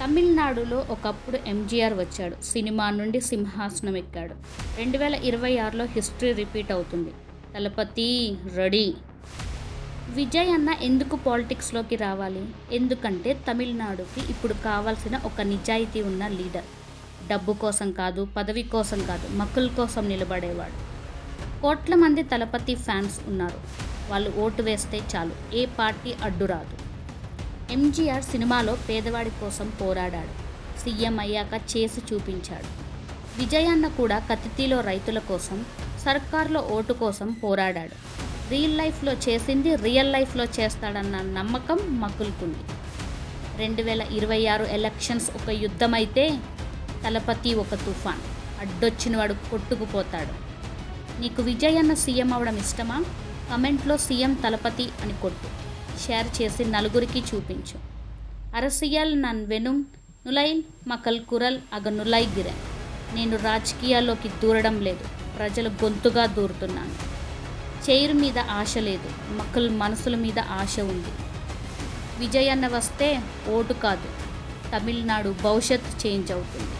తమిళనాడులో ఒకప్పుడు ఎంజీఆర్ వచ్చాడు. సినిమా నుండి సింహాసనం ఎక్కాడు. 2026లో హిస్టరీ రిపీట్ అవుతుంది. తలపతి రెడీ. విజయ్ అన్న ఎందుకు పాలిటిక్స్లోకి రావాలి? ఎందుకంటే తమిళనాడుకి ఇప్పుడు కావాల్సిన ఒక నిజాయితీ ఉన్న లీడర్. డబ్బు కోసం కాదు, పదవి కోసం కాదు, మక్కుల కోసం నిలబడేవాడు. కోట్ల మంది తలపతి ఫ్యాన్స్ ఉన్నారు. వాళ్ళు ఓటు వేస్తే చాలు, ఏ పార్టీ అడ్డురాదు. ఎంజీఆర్ సినిమాలో పేదవాడి కోసం పోరాడాడు. సీఎం అయ్యాక చేసి చూపించాడు. విజయ్ అన్న కూడా కతిథిలో రైతుల కోసం, సర్కార్లో ఓటు కోసం పోరాడాడు. రియల్ లైఫ్లో చేసింది రియల్ లైఫ్లో చేస్తాడన్న నమ్మకం మక్కులుకుంది. 2026 ఎలక్షన్స్ ఒక యుద్ధమైతే తలపతి ఒక తుఫాన్. అడ్డొచ్చినవాడు కొట్టుకుపోతాడు. నీకు విజయ్ అన్న సీఎం అవడం ఇష్టమా? కమెంట్లో సీఎం తలపతి అని కొట్టు. షేర్ చేసి నలుగురికి చూపించు. అరసియల్ నన్ వెనుం నులైల్ మకల్ కురల్ అగ నులైగిరెన్. నేను రాజకీయాల్లోకి దూరడం లేదు, ప్రజల గొంతుగా దూరుతున్నాను. చైర్ మీద ఆశ లేదు, మక్కల్ మనసుల మీద ఆశ ఉంది. విజయ్ అన్న వస్తే ఓటు కాదు, తమిళనాడు భవిష్యత్తు చేంజ్ అవుతుంది.